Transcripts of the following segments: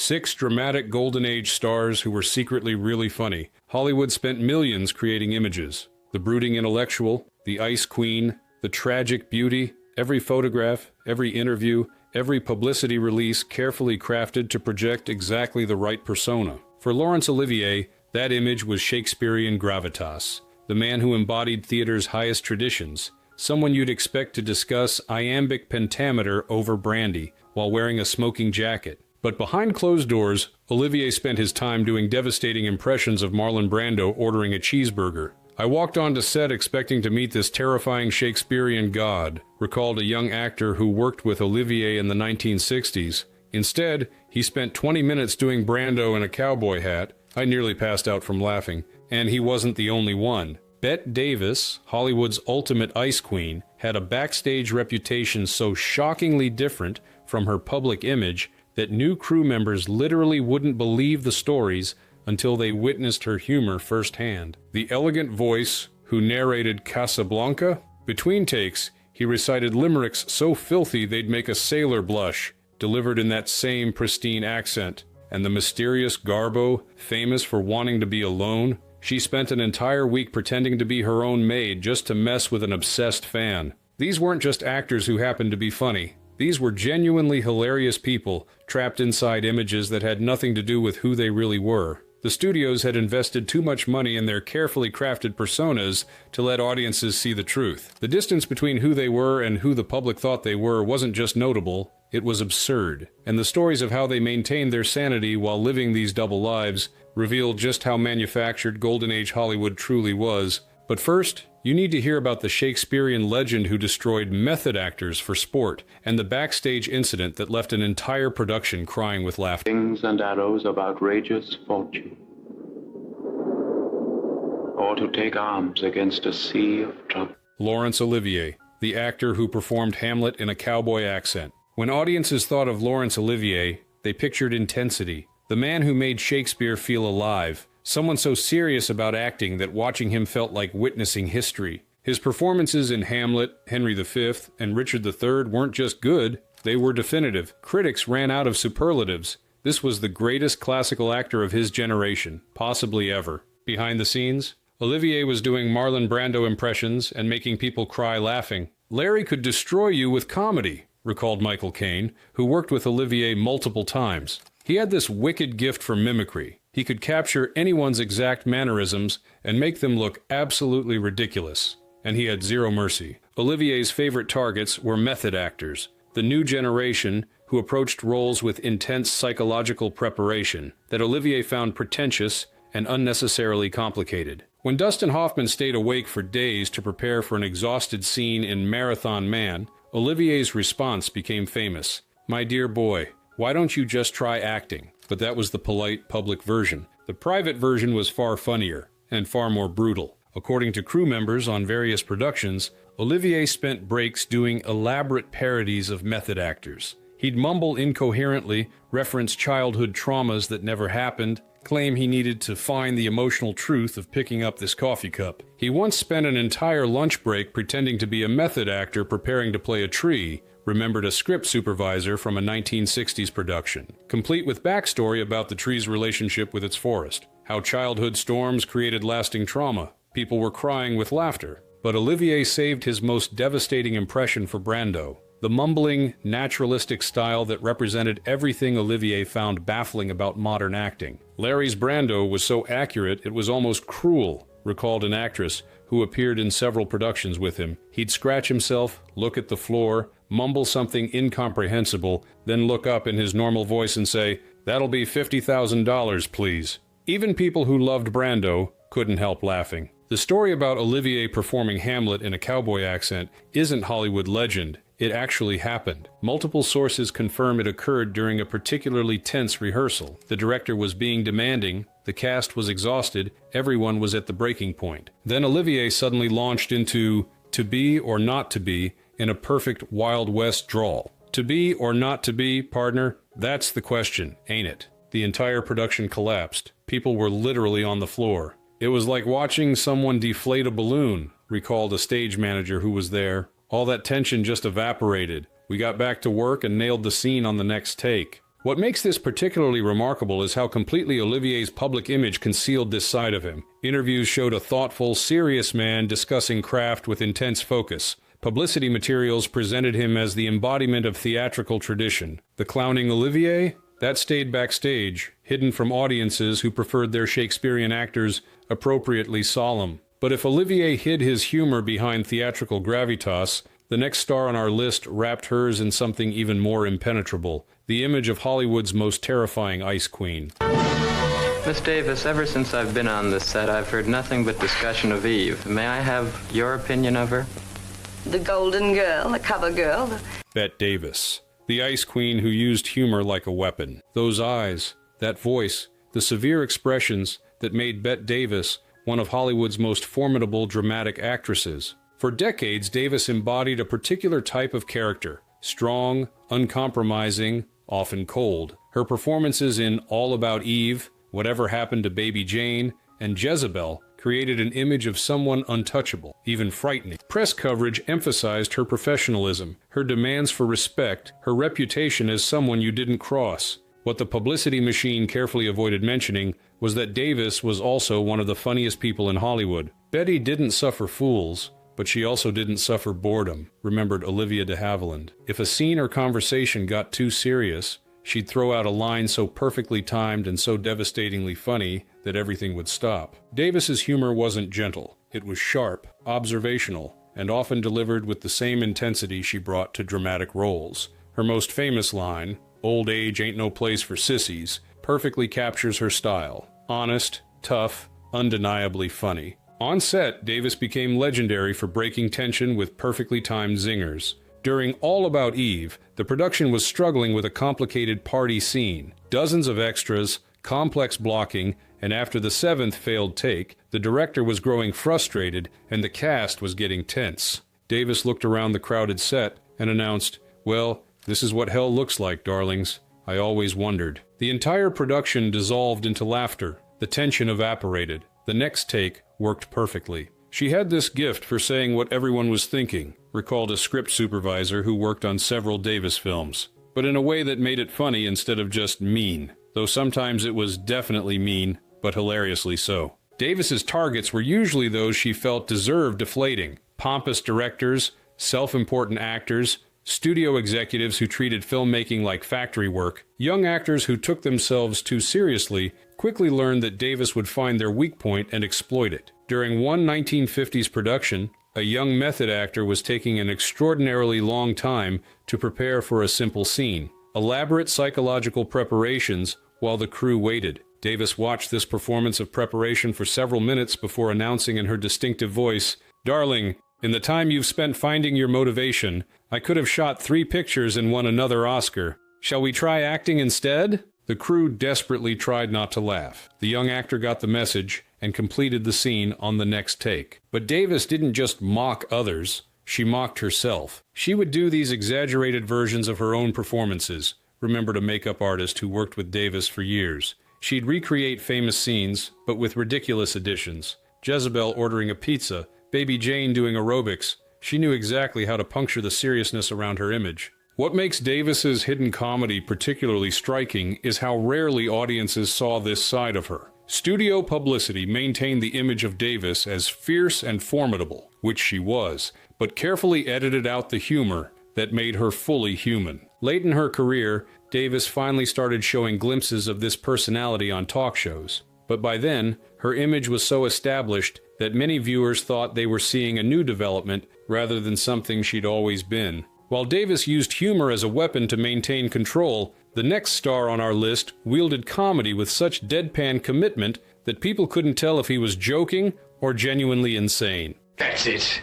6 dramatic Golden Age stars who were secretly really funny. Hollywood spent millions creating images. The brooding intellectual, the ice queen, the tragic beauty, every photograph, every interview, every publicity release carefully crafted to project exactly the right persona. For Laurence Olivier, that image was Shakespearean gravitas, the man who embodied theater's highest traditions, someone you'd expect to discuss iambic pentameter over brandy while wearing a smoking jacket. But behind closed doors, Olivier spent his time doing devastating impressions of Marlon Brando ordering a cheeseburger. "I walked onto set expecting to meet this terrifying Shakespearean god," recalled a young actor who worked with Olivier in the 1960s. Instead, he spent 20 minutes doing Brando in a cowboy hat. I nearly passed out from laughing. And he wasn't the only one. Bette Davis, Hollywood's ultimate ice queen, had a backstage reputation so shockingly different from her public image that new crew members literally wouldn't believe the stories until they witnessed her humor firsthand. The elegant voice who narrated Casablanca? Between takes, he recited limericks so filthy they'd make a sailor blush, delivered in that same pristine accent. And the mysterious Garbo, famous for wanting to be alone? She spent an entire week pretending to be her own maid just to mess with an obsessed fan. These weren't just actors who happened to be funny. These were genuinely hilarious people, trapped inside images that had nothing to do with who they really were. The studios had invested too much money in their carefully crafted personas to let audiences see the truth. The distance between who they were and who the public thought they were wasn't just notable, it was absurd. And the stories of how they maintained their sanity while living these double lives revealed just how manufactured Golden Age Hollywood truly was. But first, you need to hear about the Shakespearean legend who destroyed method actors for sport, and the backstage incident that left an entire production crying with laughter. Wings and arrows of outrageous fortune, or to take arms against a sea of trouble. Laurence Olivier, the actor who performed Hamlet in a cowboy accent. When audiences thought of Laurence Olivier, they pictured intensity, the man who made Shakespeare feel alive, someone so serious about acting that watching him felt like witnessing history. His performances in Hamlet, Henry V, and Richard III weren't just good, they were definitive. Critics ran out of superlatives. This was the greatest classical actor of his generation, possibly ever. Behind the scenes, Olivier was doing Marlon Brando impressions and making people cry laughing. "Larry could destroy you with comedy," recalled Michael Caine, who worked with Olivier multiple times. He had this wicked gift for mimicry. He could capture anyone's exact mannerisms and make them look absolutely ridiculous. And he had zero mercy. Olivier's favorite targets were method actors, the new generation who approached roles with intense psychological preparation that Olivier found pretentious and unnecessarily complicated. When Dustin Hoffman stayed awake for days to prepare for an exhausted scene in Marathon Man, Olivier's response became famous. "My dear boy, why don't you just try acting?" But that was the polite public version. The private version was far funnier and far more brutal. According to crew members on various productions, Olivier spent breaks doing elaborate parodies of method actors. He'd mumble incoherently, reference childhood traumas that never happened, claim he needed to find the emotional truth of picking up this coffee cup. He once spent an entire lunch break pretending to be a method actor preparing to play a tree, remembered a script supervisor from a 1960s production, complete with backstory about the tree's relationship with its forest, how childhood storms created lasting trauma. People were crying with laughter. But Olivier saved his most devastating impression for Brando, the mumbling, naturalistic style that represented everything Olivier found baffling about modern acting. Larry's Brando was so accurate it was almost cruel, recalled an actress who appeared in several productions with him. He'd scratch himself, look at the floor, mumble something incomprehensible, then look up in his normal voice and say, "That'll be $50,000, please." Even people who loved Brando couldn't help laughing. The story about Olivier performing Hamlet in a cowboy accent isn't Hollywood legend. It actually happened. Multiple sources confirm it occurred during a particularly tense rehearsal. The director was being demanding, the cast was exhausted, everyone was at the breaking point. Then Olivier suddenly launched into "to be or not to be" in a perfect Wild West drawl. To be or not to be, partner? That's the question, ain't it? The entire production collapsed. People were literally on the floor. "It was like watching someone deflate a balloon," recalled a stage manager who was there. "All that tension just evaporated. We got back to work and nailed the scene on the next take." What makes this particularly remarkable is how completely Olivier's public image concealed this side of him. Interviews showed a thoughtful, serious man discussing craft with intense focus. Publicity materials presented him as the embodiment of theatrical tradition. The clowning Olivier? That stayed backstage, hidden from audiences who preferred their Shakespearean actors appropriately solemn. But if Olivier hid his humor behind theatrical gravitas, the next star on our list wrapped hers in something even more impenetrable, the image of Hollywood's most terrifying ice queen. Miss Davis, ever since I've been on this set, I've heard nothing but discussion of Eve. May I have your opinion of her? The golden girl, the cover girl. Bette Davis, the ice queen who used humor like a weapon. Those eyes, that voice, the severe expressions that made Bette Davis one of Hollywood's most formidable dramatic actresses. For decades, Davis embodied a particular type of character, strong, uncompromising, often cold. Her performances in All About Eve, Whatever Happened to Baby Jane, and Jezebel created an image of someone untouchable, even frightening. Press coverage emphasized her professionalism, her demands for respect, her reputation as someone you didn't cross. What the publicity machine carefully avoided mentioning was that Davis was also one of the funniest people in Hollywood. Betty didn't suffer fools, but she also didn't suffer boredom, remembered Olivia de Havilland. If a scene or conversation got too serious, she'd throw out a line so perfectly timed and so devastatingly funny that everything would stop. Davis's humor wasn't gentle. It was sharp, observational, and often delivered with the same intensity she brought to dramatic roles. Her most famous line, "Old age ain't no place for sissies," perfectly captures her style. Honest, tough, undeniably funny. On set, Davis became legendary for breaking tension with perfectly timed zingers. During All About Eve, the production was struggling with a complicated party scene. Dozens of extras, complex blocking, and after the seventh failed take, the director was growing frustrated and the cast was getting tense. Davis looked around the crowded set and announced, "Well, this is what hell looks like, darlings. I always wondered." The entire production dissolved into laughter. The tension evaporated. The next take worked perfectly. She had this gift for saying what everyone was thinking, recalled a script supervisor who worked on several Davis films, but in a way that made it funny instead of just mean, though sometimes it was definitely mean, but hilariously so. Davis's targets were usually those she felt deserved deflating: pompous directors, self-important actors, studio executives who treated filmmaking like factory work. Young actors who took themselves too seriously quickly learned that Davis would find their weak point and exploit it. During one 1950s production, a young method actor was taking an extraordinarily long time to prepare for a simple scene. Elaborate psychological preparations while the crew waited. Davis watched this performance of preparation for several minutes before announcing in her distinctive voice, "Darling, in the time you've spent finding your motivation, I could have shot 3 pictures and won another Oscar. Shall we try acting instead?" The crew desperately tried not to laugh. The young actor got the message and completed the scene on the next take. But Davis didn't just mock others, she mocked herself. She would do these exaggerated versions of her own performances, remembered a makeup artist who worked with Davis for years. She'd recreate famous scenes, but with ridiculous additions. Jezebel ordering a pizza, Baby Jane doing aerobics. She knew exactly how to puncture the seriousness around her image. What makes Davis's hidden comedy particularly striking is how rarely audiences saw this side of her. Studio publicity maintained the image of Davis as fierce and formidable, which she was, but carefully edited out the humor that made her fully human. Late in her career, Davis finally started showing glimpses of this personality on talk shows. But by then, her image was so established that many viewers thought they were seeing a new development rather than something she'd always been. While Davis used humor as a weapon to maintain control, the next star on our list wielded comedy with such deadpan commitment that people couldn't tell if he was joking or genuinely insane. That's it.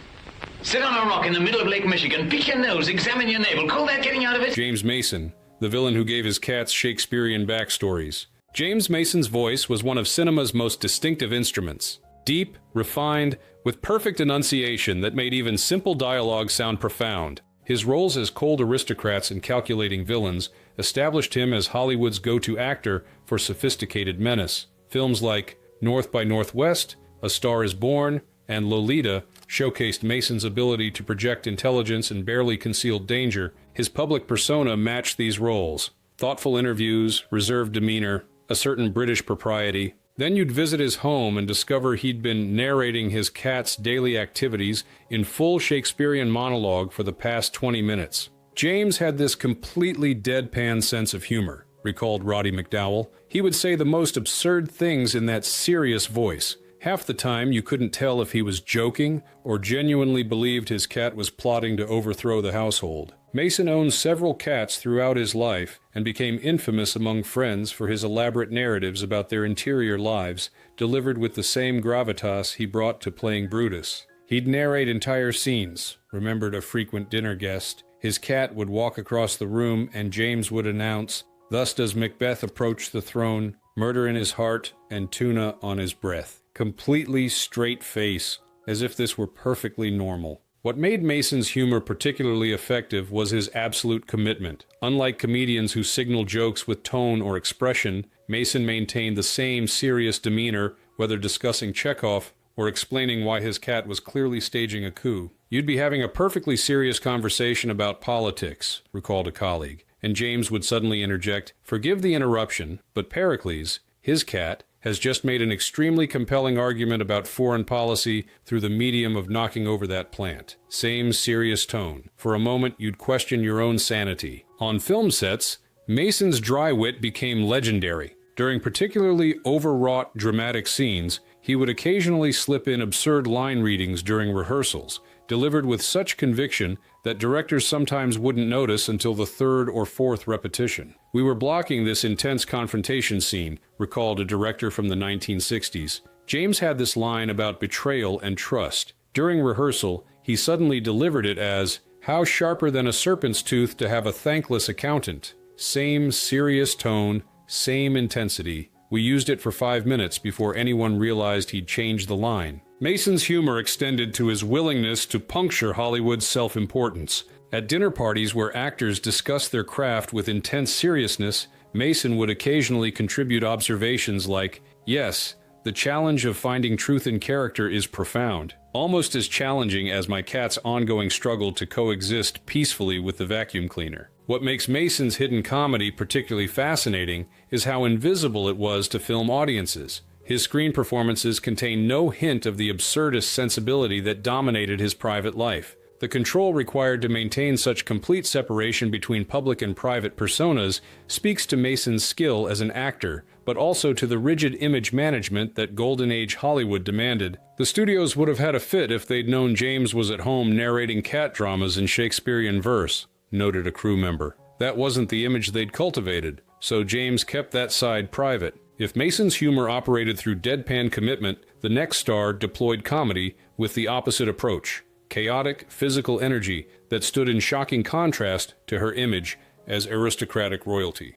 Sit on a rock in the middle of Lake Michigan, pick your nose, examine your navel. Call that getting out of it? James Mason, the villain who gave his cats Shakespearean backstories. James Mason's voice was one of cinema's most distinctive instruments. Deep, refined, with perfect enunciation that made even simple dialogue sound profound. His roles as cold aristocrats and calculating villains established him as Hollywood's go-to actor for sophisticated menace. Films like North by Northwest, A Star is Born, and Lolita showcased Mason's ability to project intelligence and barely concealed danger. His public persona matched these roles. thoughtful interviews, reserved demeanor, a certain British propriety. Then you'd visit his home and discover he'd been narrating his cat's daily activities in full Shakespearean monologue for the past 20 minutes. James had this completely deadpan sense of humor, recalled Roddy McDowall. He would say the most absurd things in that serious voice. Half the time you couldn't tell if he was joking or genuinely believed his cat was plotting to overthrow the household. Mason owned several cats throughout his life and became infamous among friends for his elaborate narratives about their interior lives, delivered with the same gravitas he brought to playing Brutus. He'd narrate entire scenes, remembered a frequent dinner guest. His cat would walk across the room and James would announce, "Thus does Macbeth approach the throne, murder in his heart and tuna on his breath." Completely straight face, as if this were perfectly normal. What made Mason's humor particularly effective was his absolute commitment. Unlike comedians who signal jokes with tone or expression, Mason maintained the same serious demeanor whether discussing Chekhov or explaining why his cat was clearly staging a coup. "You'd be having a perfectly serious conversation about politics," recalled a colleague, and James would suddenly interject, "Forgive the interruption, but Pericles, his cat, has just made an extremely compelling argument about foreign policy through the medium of knocking over that plant." Same serious tone. For a moment, you'd question your own sanity. On film sets, Mason's dry wit became legendary. During particularly overwrought dramatic scenes, he would occasionally slip in absurd line readings during rehearsals, delivered with such conviction that directors sometimes wouldn't notice until the third or fourth repetition. "We were blocking this intense confrontation scene," recalled a director from the 1960s. James had this line about betrayal and trust. During rehearsal, he suddenly delivered it as, "How sharper than a serpent's tooth to have a thankless accountant." Same serious tone, same intensity. We used it for 5 minutes before anyone realized he'd changed the line. Mason's humor extended to his willingness to puncture Hollywood's self-importance. At dinner parties where actors discussed their craft with intense seriousness, Mason would occasionally contribute observations like, "Yes, the challenge of finding truth in character is profound, almost as challenging as my cat's ongoing struggle to coexist peacefully with the vacuum cleaner." What makes Mason's hidden comedy particularly fascinating is how invisible it was to film audiences. His screen performances contain no hint of the absurdist sensibility that dominated his private life. The control required to maintain such complete separation between public and private personas speaks to Mason's skill as an actor, but also to the rigid image management that Golden Age Hollywood demanded. The studios would have had a fit if they'd known James was at home narrating cat dramas in Shakespearean verse, noted a crew member. That wasn't the image they'd cultivated, so James kept that side private. If Mason's humor operated through deadpan commitment, the next star deployed comedy with the opposite approach. Chaotic, physical energy that stood in shocking contrast to her image as aristocratic royalty.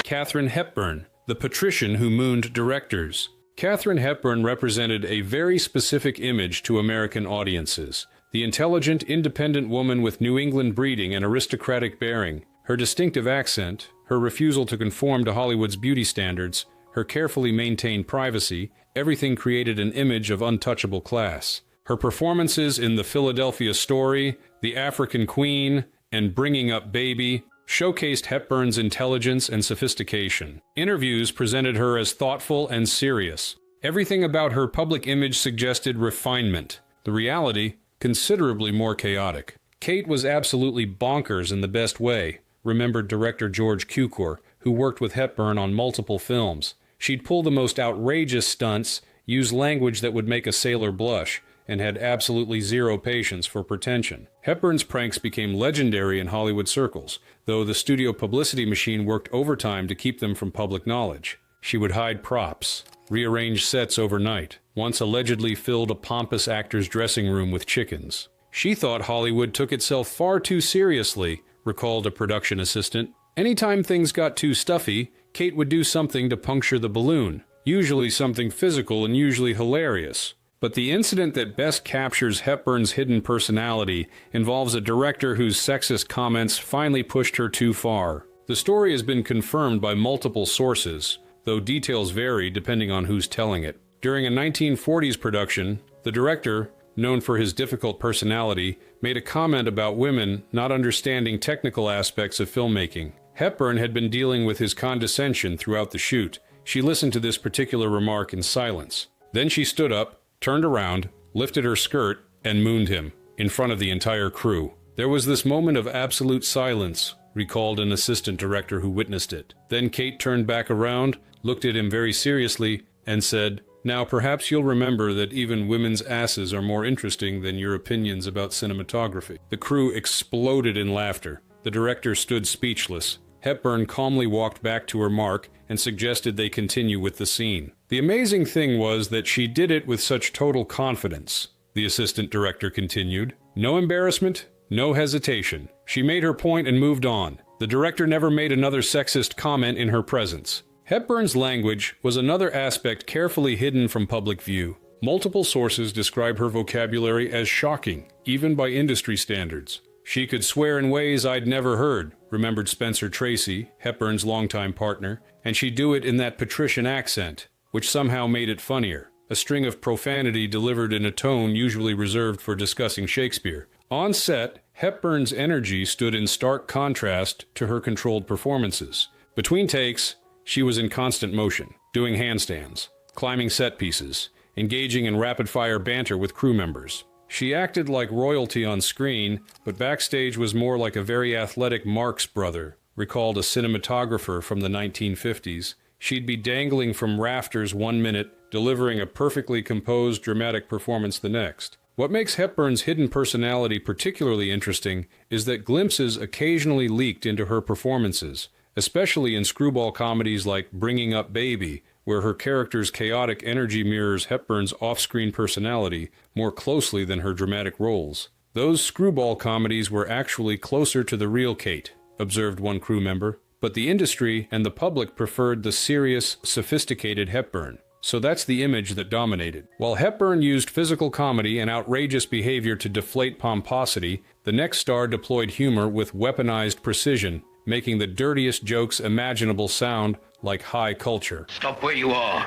Katharine Hepburn, the patrician who mooned directors. Katharine Hepburn represented a very specific image to American audiences. The intelligent, independent woman with New England breeding and aristocratic bearing, her distinctive accent, her refusal to conform to Hollywood's beauty standards, her carefully maintained privacy, everything created an image of untouchable class. Her performances in The Philadelphia Story, The African Queen, and Bringing Up Baby showcased Hepburn's intelligence and sophistication. Interviews presented her as thoughtful and serious. Everything about her public image suggested refinement. The reality, considerably more chaotic. Kate was absolutely bonkers in the best way, remembered director George Cukor, who worked with Hepburn on multiple films. She'd pull the most outrageous stunts, use language that would make a sailor blush, and had absolutely zero patience for pretension. Hepburn's pranks became legendary in Hollywood circles, though the studio publicity machine worked overtime to keep them from public knowledge. She would hide props, rearrange sets overnight, once allegedly filled a pompous actor's dressing room with chickens. She thought Hollywood took itself far too seriously, recalled a production assistant. Anytime things got too stuffy, Kate would do something to puncture the balloon, usually something physical and usually hilarious. But the incident that best captures Hepburn's hidden personality involves a director whose sexist comments finally pushed her too far. The story has been confirmed by multiple sources, though details vary depending on who's telling it. During a 1940s production, the director, known for his difficult personality, made a comment about women not understanding technical aspects of filmmaking. Hepburn had been dealing with his condescension throughout the shoot. She listened to this particular remark in silence. Then she stood up, turned around, lifted her skirt, and mooned him, in front of the entire crew. There was this moment of absolute silence, recalled an assistant director who witnessed it. Then Kate turned back around, looked at him very seriously, and said, "Now perhaps you'll remember that even women's asses are more interesting than your opinions about cinematography." The crew exploded in laughter. The director stood speechless. Hepburn calmly walked back to her mark and suggested they continue with the scene. "The amazing thing was that she did it with such total confidence," the assistant director continued. "No embarrassment, no hesitation. She made her point and moved on. The director never made another sexist comment in her presence." Hepburn's language was another aspect carefully hidden from public view. Multiple sources describe her vocabulary as shocking, even by industry standards. "She could swear in ways I'd never heard," remembered Spencer Tracy, Hepburn's longtime partner, "and she'd do it in that patrician accent, which somehow made it funnier. A string of profanity delivered in a tone usually reserved for discussing Shakespeare." On set, Hepburn's energy stood in stark contrast to her controlled performances. Between takes, she was in constant motion, doing handstands, climbing set pieces, engaging in rapid-fire banter with crew members. She acted like royalty on screen, but backstage was more like a very athletic Marx brother, recalled a cinematographer from the 1950s. She'd be dangling from rafters one minute, delivering a perfectly composed, dramatic performance the next. What makes Hepburn's hidden personality particularly interesting is that glimpses occasionally leaked into her performances, especially in screwball comedies like Bringing Up Baby, where her character's chaotic energy mirrors Hepburn's off-screen personality more closely than her dramatic roles. "Those screwball comedies were actually closer to the real Kate," observed one crew member, "but the industry and the public preferred the serious, sophisticated Hepburn. So that's the image that dominated." While Hepburn used physical comedy and outrageous behavior to deflate pomposity, the next star deployed humor with weaponized precision, making the dirtiest jokes imaginable sound like high culture. Stop where you are.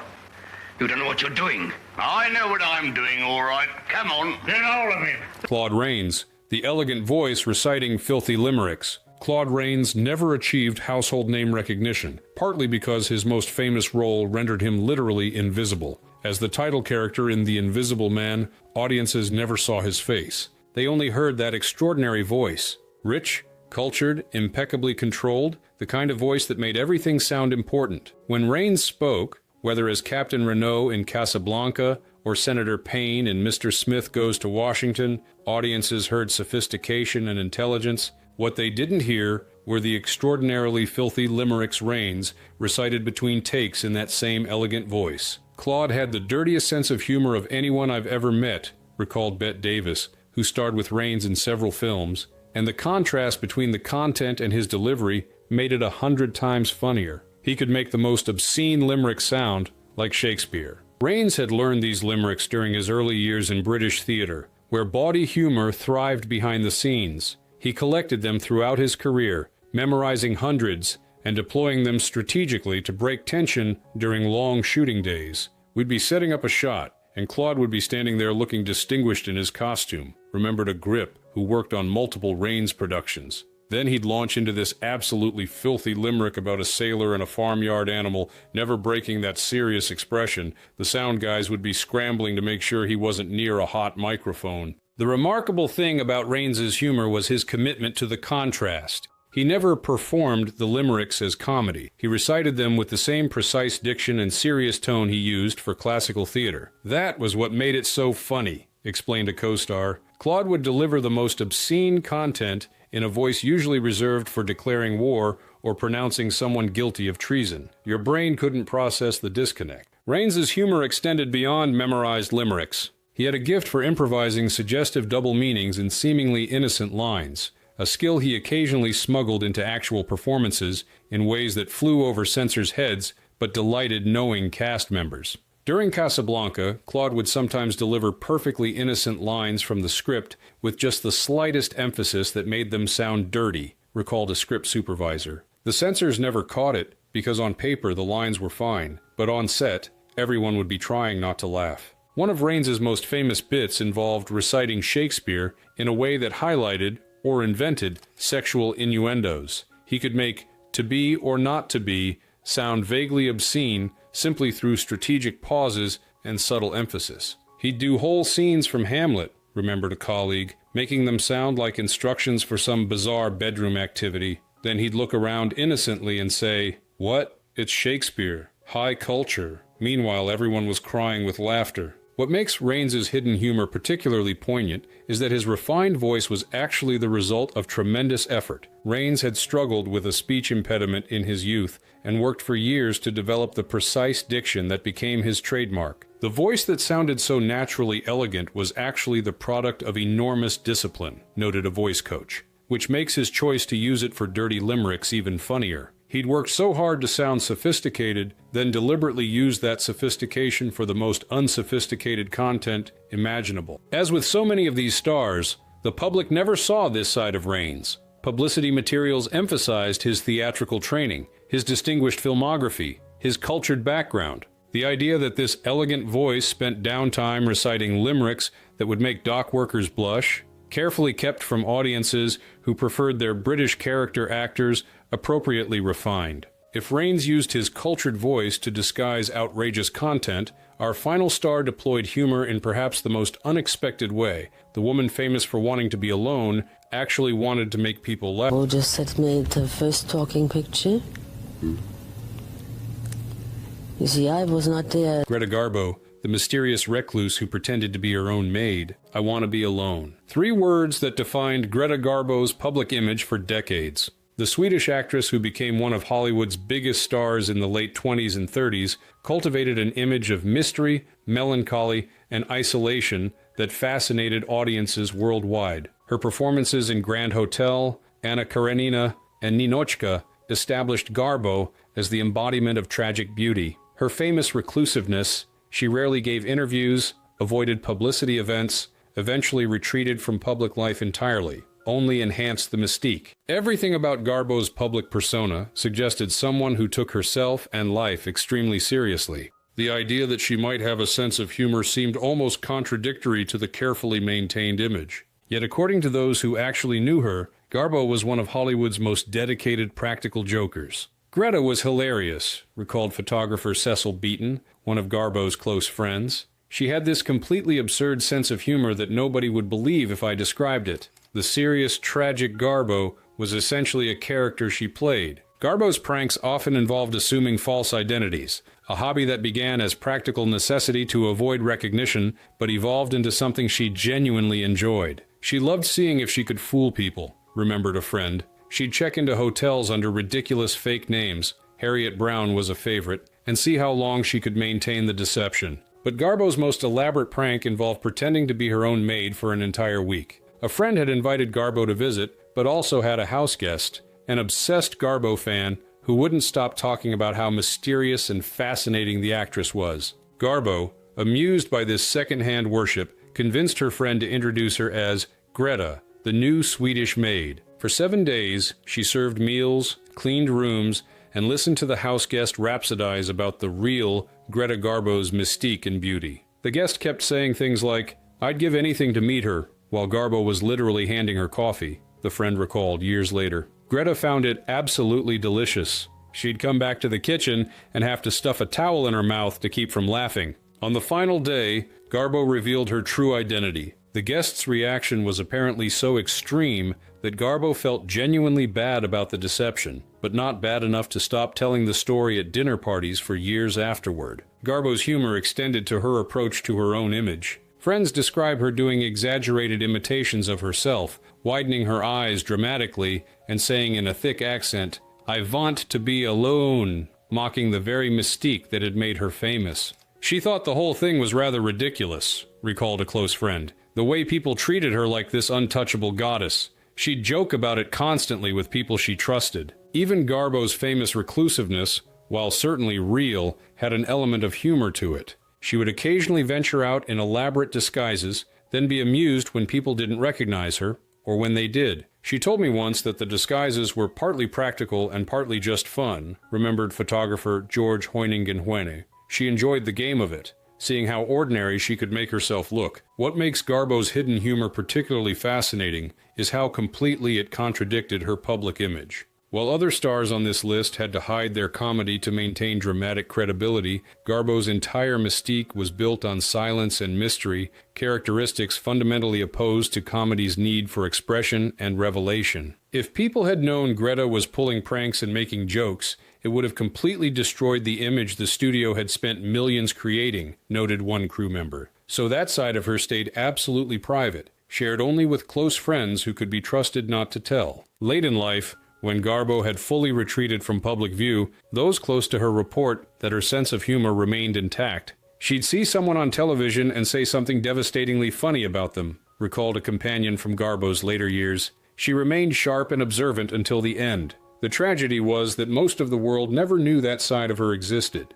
You don't know what you're doing. I know what I'm doing, all right. Come on. Get all of him. Claude Rains, the elegant voice reciting filthy limericks. Claude Rains never achieved household name recognition, partly because his most famous role rendered him literally invisible. As the title character in The Invisible Man, audiences never saw his face. They only heard that extraordinary voice. Rich, cultured, impeccably controlled, the kind of voice that made everything sound important. When Rains spoke, whether as Captain Renault in Casablanca or Senator Payne in Mr. Smith Goes to Washington, audiences heard sophistication and intelligence. What they didn't hear were the extraordinarily filthy limericks Rains recited between takes in that same elegant voice. "Claude had the dirtiest sense of humor of anyone I've ever met," recalled Bette Davis, who starred with Rains in several films, and the contrast between the content and his delivery made it 100 times funnier. He could make the most obscene limerick sound like Shakespeare. Rains had learned these limericks during his early years in British theater, where bawdy humor thrived behind the scenes. He collected them throughout his career, memorizing hundreds and deploying them strategically to break tension during long shooting days. We'd be setting up a shot, and Claude would be standing there looking distinguished in his costume, remembered a grip who worked on multiple Rains productions. Then he'd launch into this absolutely filthy limerick about a sailor and a farmyard animal, never breaking that serious expression. The sound guys would be scrambling to make sure he wasn't near a hot microphone. The remarkable thing about Rains's humor was his commitment to the contrast. He never performed the limericks as comedy. He recited them with the same precise diction and serious tone he used for classical theater. "That was what made it so funny," explained a co-star. "Claude would deliver the most obscene content in a voice usually reserved for declaring war or pronouncing someone guilty of treason. Your brain couldn't process the disconnect." Rains's humor extended beyond memorized limericks. He had a gift for improvising suggestive double meanings in seemingly innocent lines, a skill he occasionally smuggled into actual performances in ways that flew over censors' heads but delighted knowing cast members. During Casablanca, Claude would sometimes deliver perfectly innocent lines from the script with just the slightest emphasis that made them sound dirty, recalled a script supervisor. The censors never caught it because on paper the lines were fine, but on set, everyone would be trying not to laugh. One of Raines's most famous bits involved reciting Shakespeare in a way that highlighted, or invented, sexual innuendos. He could make "to be or not to be" sound vaguely obscene simply through strategic pauses and subtle emphasis. He'd do whole scenes from Hamlet, remembered a colleague, making them sound like instructions for some bizarre bedroom activity. Then he'd look around innocently and say, "What? It's Shakespeare. High culture." Meanwhile, everyone was crying with laughter. What makes Raines's hidden humor particularly poignant is that his refined voice was actually the result of tremendous effort. Raines had struggled with a speech impediment in his youth and worked for years to develop the precise diction that became his trademark. The voice that sounded so naturally elegant was actually the product of enormous discipline, noted a voice coach, which makes his choice to use it for dirty limericks even funnier. He'd worked so hard to sound sophisticated, then deliberately used that sophistication for the most unsophisticated content imaginable. As with so many of these stars, the public never saw this side of Raines. Publicity materials emphasized his theatrical training, his distinguished filmography, his cultured background. The idea that this elegant voice spent downtime reciting limericks that would make dock workers blush, carefully kept from audiences who preferred their British character actors appropriately refined. If Raines used his cultured voice to disguise outrageous content, our final star deployed humor in perhaps the most unexpected way. The woman famous for wanting to be alone actually wanted to make people laugh. Who just sent me the first talking picture? You see, I was not there. Greta Garbo, the mysterious recluse who pretended to be her own maid. I want to be alone. 3 words that defined Greta Garbo's public image for decades. The Swedish actress who became one of Hollywood's biggest stars in the late 20s and 30s cultivated an image of mystery, melancholy, and isolation that fascinated audiences worldwide. Her performances in Grand Hotel, Anna Karenina, and Ninochka established Garbo as the embodiment of tragic beauty. Her famous reclusiveness, she rarely gave interviews, avoided publicity events, eventually retreated from public life entirely, only enhanced the mystique. Everything about Garbo's public persona suggested someone who took herself and life extremely seriously. The idea that she might have a sense of humor seemed almost contradictory to the carefully maintained image. Yet according to those who actually knew her, Garbo was one of Hollywood's most dedicated practical jokers. Greta was hilarious, recalled photographer Cecil Beaton, one of Garbo's close friends. She had this completely absurd sense of humor that nobody would believe if I described it. The serious, tragic Garbo was essentially a character she played. Garbo's pranks often involved assuming false identities, a hobby that began as practical necessity to avoid recognition, but evolved into something she genuinely enjoyed. She loved seeing if she could fool people, remembered a friend. She'd check into hotels under ridiculous fake names, Harriet Brown was a favorite, and see how long she could maintain the deception. But Garbo's most elaborate prank involved pretending to be her own maid for an entire week. A friend had invited Garbo to visit, but also had a house guest, an obsessed Garbo fan who wouldn't stop talking about how mysterious and fascinating the actress was. Garbo, amused by this second-hand worship, convinced her friend to introduce her as Greta, the new Swedish maid. For 7 days, she served meals, cleaned rooms, and listened to the house guest rhapsodize about the real Greta Garbo's mystique and beauty. The guest kept saying things like, "I'd give anything to meet her," while Garbo was literally handing her coffee, the friend recalled years later. Greta found it absolutely delicious. She'd come back to the kitchen and have to stuff a towel in her mouth to keep from laughing. On the final day, Garbo revealed her true identity. The guest's reaction was apparently so extreme that Garbo felt genuinely bad about the deception, but not bad enough to stop telling the story at dinner parties for years afterward. Garbo's humor extended to her approach to her own image. Friends describe her doing exaggerated imitations of herself, widening her eyes dramatically and saying in a thick accent, "I want to be alone," mocking the very mystique that had made her famous. She thought the whole thing was rather ridiculous, recalled a close friend. The way people treated her like this untouchable goddess. She'd joke about it constantly with people she trusted. Even Garbo's famous reclusiveness, while certainly real, had an element of humor to it. She would occasionally venture out in elaborate disguises, then be amused when people didn't recognize her, or when they did. She told me once that the disguises were partly practical and partly just fun, remembered photographer George Hoyningen-Huene. She enjoyed the game of it. seeing how ordinary she could make herself look. What makes Garbo's hidden humor particularly fascinating is how completely it contradicted her public image. While other stars on this list had to hide their comedy to maintain dramatic credibility, Garbo's entire mystique was built on silence and mystery, characteristics fundamentally opposed to comedy's need for expression and revelation. If people had known Greta was pulling pranks and making jokes, it would have completely destroyed the image the studio had spent millions creating, noted one crew member. So that side of her stayed absolutely private, shared only with close friends who could be trusted not to tell. Late in life, when Garbo had fully retreated from public view, those close to her report that her sense of humor remained intact. She'd see someone on television and say something devastatingly funny about them, recalled a companion from Garbo's later years. She remained sharp and observant until the end. The tragedy was that most of the world never knew that side of her existed.